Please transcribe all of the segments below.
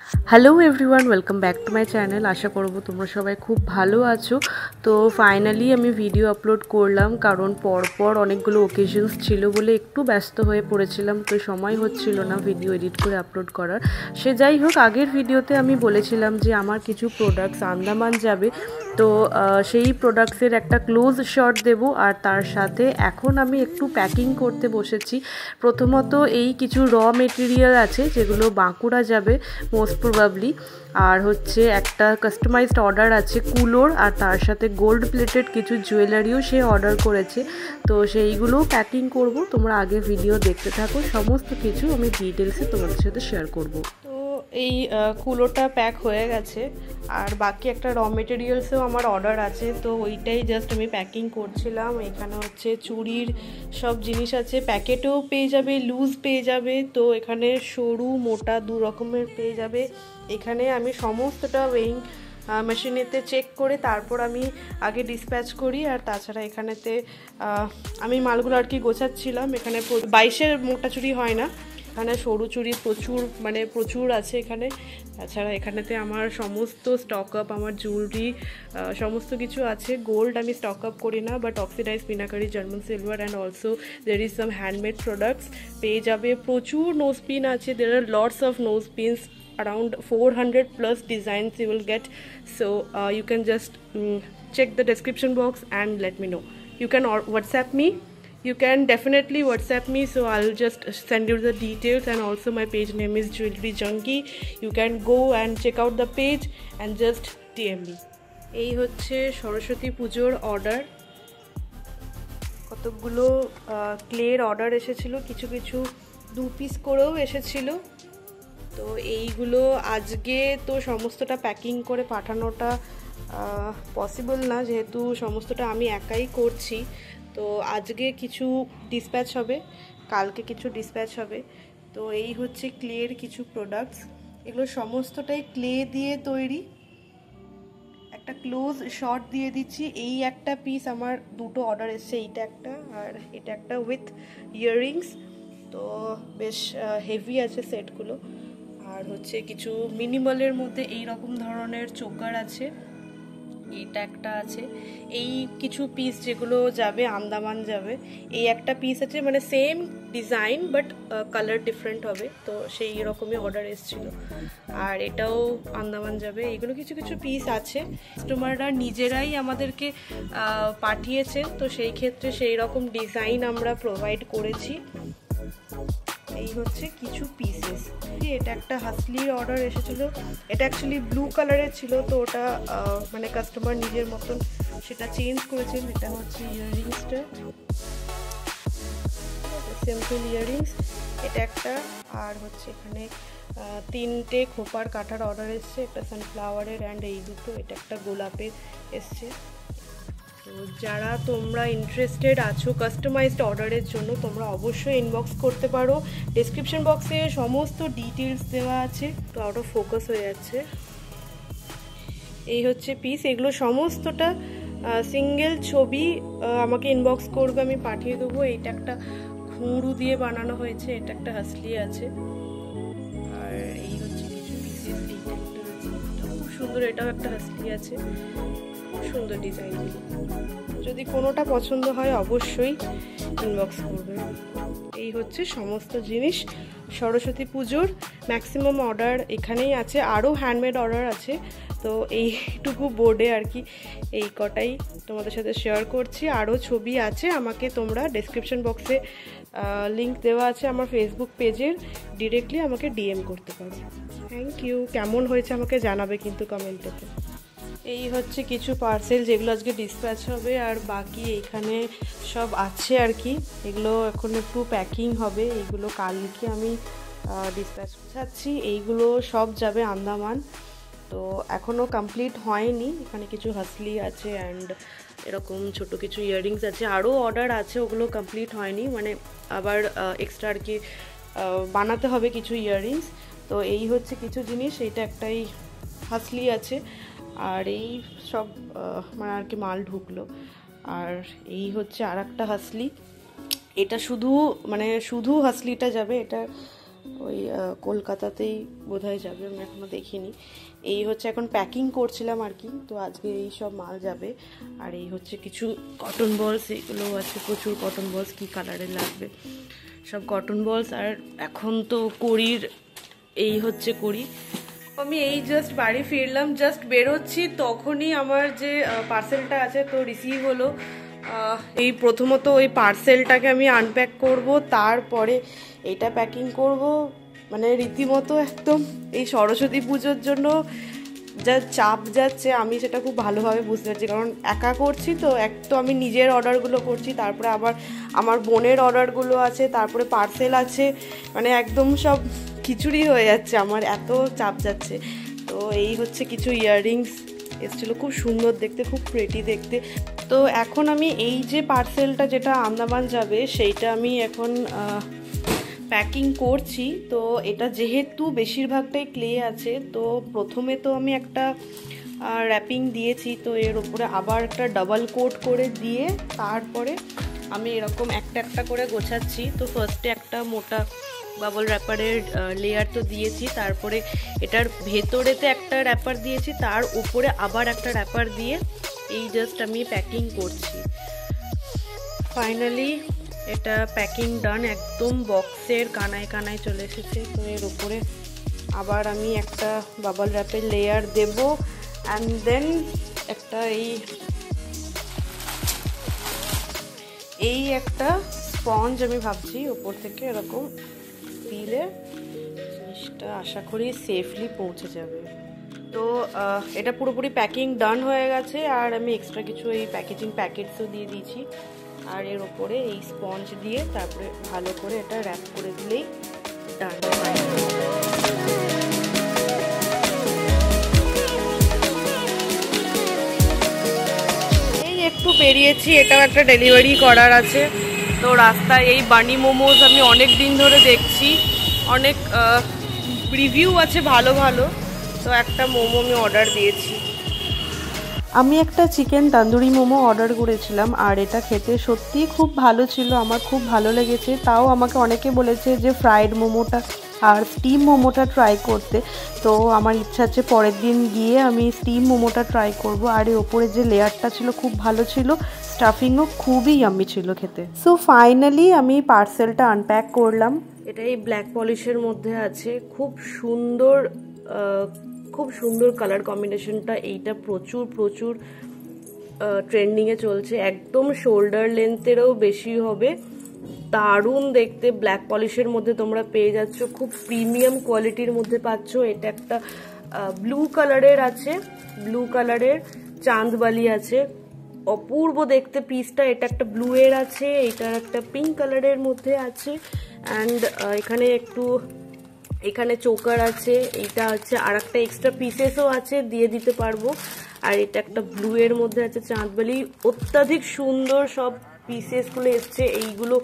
Hello everyone, welcome back to my channel. আশা করবো তোমরা সবাই খুব ভালো আছো। তো ফাইনালি আমি ভিডিও আপলোড করলাম, কারণ পরপর অনেকগুলো ওকেশনস ছিল বলে একটু ব্যস্ত হয়ে পড়েছিলাম, তো সময় হচ্ছিল না ভিডিও এডিট করে আপলোড করার। সে যাই হোক, আগের ভিডিওতে আমি বলেছিলাম যে আমার কিছু প্রোডাক্টস আন্দামান যাবে, তো সেই প্রোডাক্টসের একটা ক্লোজ শট দেব। আর তার সাথে এখন আমি একটু প্যাকিং করতে বসেছি। প্রথমত এই কিছু র মেটেরিয়াল আছে যেগুলো বাঁকুড়া যাবে মোস্ট প্রবাবলি, আর হচ্ছে একটা কাস্টমাইজড অর্ডার আছে কুলোর, আর তার সাথে গোল্ড প্লেটেড কিছু জুয়েলারিও সে অর্ডার করেছে। তো সেইগুলোও প্যাকিং করব, তোমরা আগে ভিডিও দেখতে থাকো, সমস্ত কিছু আমি ডিটেলসে তোমাদের সাথে শেয়ার করব। তো এই কুলোটা প্যাক হয়ে গেছে, আর বাকি একটা র মেটেরিয়ালসেও আমার অর্ডার আছে, তো ওইটাই জাস্ট আমি প্যাকিং করছিলাম। এখানে হচ্ছে চুড়ির সব জিনিস আছে, প্যাকেটেও পেয়ে যাবে, লুজ পেয়ে যাবে, তো এখানে সরু মোটা দু রকমের পেয়ে যাবে। এখানে আমি সমস্তটা ওয়েইং মেশিনেতে চেক করে তারপর আমি আগে ডিসপ্যাচ করি। আর তাছাড়া এখানেতে আমি মালগুলো আর কি গোছাচ্ছিলাম। এখানে 22-এর মোটা চুড়ি হয় না, এখানে সরু চুড়ি প্রচুর আছে এখানে। তাছাড়া এখানেতে আমার সমস্ত স্টক আপ, আমার জুয়েলারি সমস্ত কিছু আছে। গোল্ড আমি স্টক আপ করি না, but oxidise meenakari, German silver and also there is some handmade products পেয়ে যাবে। প্রচুর নোজ পিন আছে, there are lots of nose pins, around 400 plus designs you will get. So you can just check the description box and let me know. You can WhatsApp me. You can definitely WhatsApp me, so I'll just send you the details. And also my page name is Jewelry Junkie. You can go and check out the page and just DM me. এই হচ্ছে সরস্বতী পুজোর order. কতগুলো ক্লের order এসেছিল, কিছু কিছু 2 piece করেও এসেছিল। তো এইগুলো আজকে তো সমস্তটা প্যাকিং করে পাঠানোটা পসিবল না, যেহেতু সমস্তটা আমি একাই করছি। তো আজকে কিছু ডিসপ্যাচ হবে, কালকে কিছু ডিসপ্যাচ হবে। তো এই হচ্ছে ক্লের কিছু প্রোডাক্টস, এগুলো সমস্তটাই ক্লে দিয়ে তৈরি। একটা ক্লোজ শট দিয়ে দিচ্ছি। এই একটা পিস আমার দুটো অর্ডার এসছে, এইটা একটা আর এটা একটা উইথ ইয়াররিংস। তো বেশ হেভি আছে সেটগুলো। আর হচ্ছে কিছু মিনিমালের মধ্যে এই রকম ধরনের চোকার আছে, এইটা একটা আছে। এই কিছু পিস যেগুলো যাবে আন্দামান যাবে, এই একটা পিস আছে, মানে same design but colour different হবে, তো সেই রকমই অর্ডার এসেছিল। আর এটাও আন্দামান যাবে। এগুলো কিছু কিছু পিস আছে, কাস্টমাররা নিজেরাই আমাদেরকে পাঠিয়েছেন, তো সেই ক্ষেত্রে সেই রকম ডিজাইন আমরা প্রোভাইড করেছি। এই হচ্ছে কিছু পিসেস। এটা একটা হাসলির অর্ডার এসেছিল, এটা অ্যাকচুয়ালি ব্লু কালারের ছিল, তো ওটা মানে কাস্টমার নিজের মতন সেটা চেঞ্জ করেছেন। এটা হচ্ছে ইয়াররিংসটা, সিম্পল ইয়াররিংস, এটা একটা। আর হচ্ছে এখানে 3টে খোপার কাটার অর্ডার এসছে, একটা সানফ্লাওয়ারের অ্যান্ড এই দুটো, এটা একটা গোলাপের এসছে। তো যারা তোমরা ইন্টারেস্টেড আছো কাস্টমাইজড অর্ডারের জন্য, তোমরা অবশ্যই ইনবক্স করতে পারো। ডেসক্রিপশন বক্সে সমস্ত ডিটেলস দেওয়া আছে। তো আউট অফ ফোকাস হয়ে যাচ্ছে। এই হচ্ছে পিস, এগুলো সমস্তটা সিঙ্গেল ছবি আমাকে ইনবক্স করবে, আমি পাঠিয়ে দেবো। এইটা একটা ঘুঙরু দিয়ে বানানো হয়েছে, এটা একটা হাসলি আছে। আর এই হচ্ছে কিছু পিসেস, এইটা একটা আছে, খুব সুন্দর, এটাও একটা হাসলি আছে, সুন্দর ডিজাইনগুলো। যদি কোনোটা পছন্দ হয় অবশ্যই ইনবক্স করবে। এই হচ্ছে সমস্ত জিনিস সরস্বতী পুজোর। ম্যাক্সিমাম অর্ডার এখানেই আছে, আরও হ্যান্ডমেড অর্ডার আছে। তো এইটুকু বোর্ডে আর কি এই কটাই তোমাদের সাথে শেয়ার করছি। আরও ছবি আছে, আমাকে তোমরা ডেসক্রিপশন বক্সে লিঙ্ক দেওয়া আছে আমার ফেসবুক পেজের, ডিরেক্টলি আমাকে ডিএম করতে পারো। Thank you. কেমন হয়েছে আমাকে জানাবে কিন্তু কমেন্টেতে। এই হচ্ছে কিছু পার্সেল যেগুলো আজকে ডিসপ্যাচ হবে, আর বাকি এখানে সব আছে আর কি। এগুলো এখন একটু প্যাকিং হবে, এইগুলো কালকে আমি ডিসপ্যাচ চাচ্ছি। এইগুলো সব যাবে আন্দামান, তো এখনও কমপ্লিট হয়নি। এখানে কিছু হাসলি আছে অ্যান্ড এরকম ছোট কিছু ইয়াররিংস আছে, আরও অর্ডার আছে, ওগুলো কমপ্লিট হয়নি, মানে আবার এক্সট্রা আর কি বানাতে হবে কিছু ইয়াররিংস। তো এই হচ্ছে কিছু জিনিস, এইটা একটাই হাসলি আছে, আর এই সব মানে আর কি মাল ঢুকলো। আর এই হচ্ছে আর একটা হাসলি, এটা শুধু মানে শুধু হাসলিটা যাবে, এটা ওই কলকাতাতেই বোধহয় যাবে, আমি এখনও দেখিনি। এই হচ্ছে এখন প্যাকিং করছিলাম আর কি, তো আজকে এই সব মাল যাবে। আর এই হচ্ছে কিছু কটন বলস, এগুলোও আছে প্রচুর কটন বলস, কী কালারের লাগবে সব কটন বলস। আর এখন তো কড়ির, এই হচ্ছে কড়ি। আমি এই জাস্ট বাড়ি ফিরলাম, জাস্ট বেরোচ্ছি, তখনই আমার যে পার্সেলটা আছে তো রিসিভ হলো। এই প্রথমত ওই পার্সেলটাকে আমি আনপ্যাক করব, তারপরে এটা প্যাকিং করব। মানে রীতিমতো একদম এই সরস্বতী পুজোর জন্য যা চাপ যাচ্ছে আমি সেটা খুব ভালোভাবে বুঝতে পারছি, কারণ একা করছি তো। এক তো আমি নিজের অর্ডারগুলো করছি, তারপরে আবার আমার বোনের অর্ডারগুলো আছে, তারপরে পার্সেল আছে, মানে একদম সব খিচুড়ি হয়ে যাচ্ছে, আমার এত চাপ যাচ্ছে। তো এই হচ্ছে কিছু ইয়াররিংস এসেছিলো, খুব সুন্দর দেখতে, খুব প্রেটি দেখতে। তো এখন আমি এই যে পার্সেলটা যেটা আন্দামান যাবে সেইটা আমি এখন প্যাকিং করছি। তো এটা যেহেতু বেশিরভাগটাই ক্লে আছে, তো প্রথমে তো আমি একটা র্যাপিং দিয়েছি, তো এর উপরে আবার একটা ডাবল কোট করে দিয়ে তারপরে আমি এরকম একটা একটা করে গোছাচ্ছি। তো ফার্স্টে একটা মোটা বাবল র্যাপারের লেয়ার তো দিয়েছি, তারপরে এটার ভেতরেতে একটা র্যাপার দিয়েছি, তার উপরে আবার একটা র্যাপার দিয়ে এই জাস্ট আমি প্যাকিং করছি। ফাইনালি এটা প্যাকিং ডান, একদম বক্সের কানায় কানায় চলে এসেছে। তো এর উপরে আবার আমি একটা বাবল র্যাপের লেয়ার দেব, অ্যান্ড দেন একটা এই একটা স্পঞ্জ আমি ভাবছি ওপর থেকে এরকম দিলে জিনিসটা আশা করি সেফলি পৌঁছে যাবে। তো এটা পুরোপুরি প্যাকিং ডান হয়ে গেছে, আর আমি এক্সট্রা কিছু এই প্যাকেজিং প্যাকেটসও দিয়ে দিয়েছি। আর এর ওপরে এই স্পঞ্জ দিয়ে তারপরে ভালো করে এটা র্যাপ করে দিলেই ডান। এই একটু বেরিয়েছি, এটাও একটা ডেলিভারি করার আছে। তো রাস্তায় এই বানি মোমোজ আমি অনেক দিন ধরে দেখছি, অনেক রিভিউ আছে ভালো ভালো, তো একটা মোমো আমি অর্ডার দিয়েছি। আমি একটা চিকেন তন্দুরি মোমো অর্ডার করেছিলাম, আর এটা খেতে সত্যিই খুব ভালো ছিল, আমার খুব ভালো লেগেছে। তাও আমাকে অনেকে বলেছে যে ফ্রাইড মোমোটা আর স্টিম মোমোটা ট্রাই করতে, তো আমার ইচ্ছা আছে পরের দিন গিয়ে আমি স্টিম মোমোটা ট্রাই করব। আর এর ওপরে যে লেয়ারটা ছিল খুব ভালো ছিল, স্টাফিংও খুবই ইয়াম্মি ছিল খেতে। সো ফাইনালি আমি পার্সেলটা আনপ্যাক করলাম। এটা এই ব্ল্যাক পলিশের মধ্যে আছে, খুব সুন্দর কালার কম্বিনেশনটা। এইটা প্রচুর প্রচুর ট্রেন্ডিংয়ে চলছে, একদম শোল্ডার লেন্থেরও বেশি হবে, দারুণ দেখতে। ব্ল্যাক পলিশের মধ্যে তোমরা পেয়ে যাচ্ছ, খুব প্রিমিয়াম কোয়ালিটির মধ্যে পাচ্ছ। এটা একটা ব্লু কালারের আছে, ব্লু কালারের চাঁদবালি আছে, অপূর্ব দেখতে পিসটা। এটা একটা ব্লু এর আছে, এটার একটা পিঙ্ক কালারের মধ্যে আছে, অ্যান্ড এখানে চোকার আছে, এইটা আছে, আর একটা এক্সট্রা পিসেসও আছে, দিয়ে দিতে পারবো। আর এটা একটা ব্লু এর মধ্যে আছে চাঁদবালি, অত্যাধিক সুন্দর সব পিসেসগুলো এসছে। এইগুলো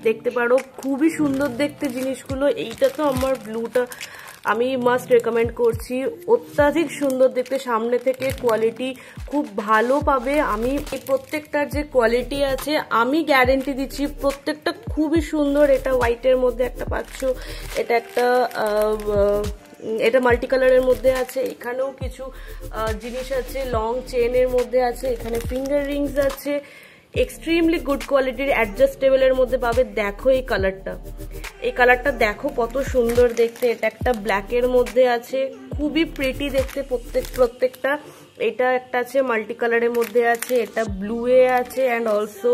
দেখতে পারো, খুবই সুন্দর দেখতে জিনিসগুলো। এইটা তো আমার ব্লুটা আমি মাস্ট রেকমেন্ড করছি, অত্যাধিক সুন্দর দেখতে, সামনে থেকে কোয়ালিটি খুব ভালো পাবে। আমি এই প্রত্যেকটার যে কোয়ালিটি আছে আমি গ্যারেন্টি দিচ্ছি, প্রত্যেকটা খুবই সুন্দর। এটা হোয়াইটের মধ্যে একটা পাচ্ছ, এটা মাল্টি কালারের মধ্যে আছে, এখানেও কিছু জিনিস আছে, লং চেনের মধ্যে আছে, এখানে ফিঙ্গার রিংস আছে, এক্সট্রিমলি গুড কোয়ালিটির অ্যাডজাস্টেবলের মধ্যে পাবে। দেখো এই কালারটা দেখো কত সুন্দর দেখতে। এটা একটা ব্ল্যাকের মধ্যে আছে, খুবই প্রিটি দেখতে প্রত্যেকটা। এটা একটা আছে মাল্টি কালারের মধ্যে আছে, এটা ব্লু এ আছে, অ্যান্ড অলসো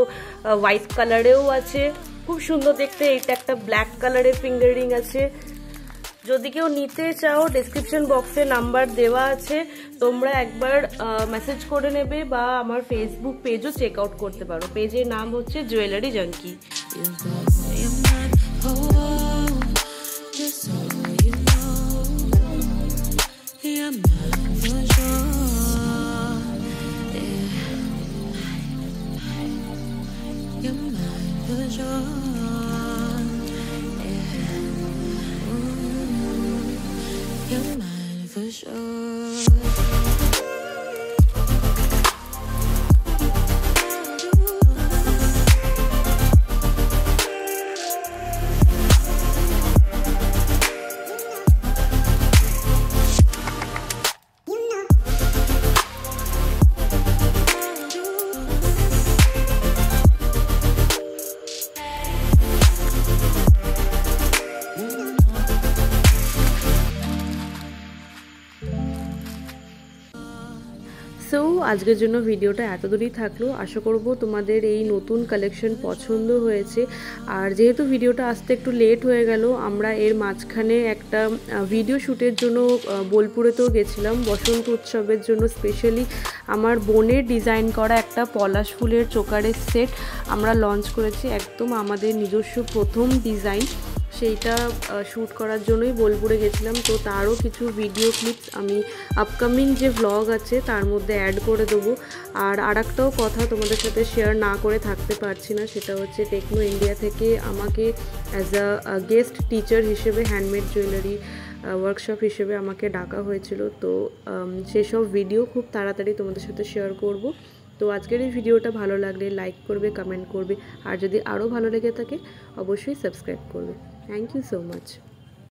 হোয়াইট কালারেও আছে, খুব সুন্দর দেখতে। এটা একটা ব্ল্যাক কালারের ফিঙ্গার রিং আছে। যদি কেউ নিতে চাও ডেসক্রিপশন বক্সে নাম্বার দেওয়া আছে, তোমরা একবার মেসেজ করে নেবে, বা আমার ফেসবুক পেজও চেক আউট করতে পারো। পেজের নাম হচ্ছে jewellery junky. You're mine for sure. So আজকের জন্য ভিডিওটা এতদূরই থাকলো। আশা করব তোমাদের এই নতুন কালেকশন পছন্দ হয়েছে। আর যেহেতু ভিডিওটা আসতে একটু লেট হয়ে গেল, আমরা এর মাঝখানে একটা ভিডিও শ্যুটের জন্য বোলপুরেতেও গেছিলাম বসন্ত উৎসবের জন্য। স্পেশালি আমার বোনের ডিজাইন করা একটা পলাশ ফুলের চোকারের সেট আমরা লঞ্চ করেছি, একদম আমাদের নিজস্ব প্রথম ডিজাইন। সেইটা শ্যুট করার জন্যই বোলপুরে গেছিলাম। তো তারও কিছু ভিডিও ক্লিপস আমি আপকামিং যে ভ্লগ আছে তার মধ্যে অ্যাড করে দেবো। আর আরেকটাও কথা তোমাদের সাথে শেয়ার না করে থাকতে পারছি না, সেটা হচ্ছে টেকনো ইন্ডিয়া থেকে আমাকে অ্যাজ আ গেস্ট টিচার হিসেবে হ্যান্ডমেড জুয়েলারি ওয়ার্কশপ হিসেবে আমাকে ডাকা হয়েছিল। তো সেসব ভিডিও খুব তাড়াতাড়ি তোমাদের সাথে শেয়ার করব। তো আজকের এই ভিডিওটা ভালো লাগলে লাইক করবে, কমেন্ট করবে, আর যদি আরও ভালো লেগে থাকে অবশ্যই সাবস্ক্রাইব করবে। Thank you so much.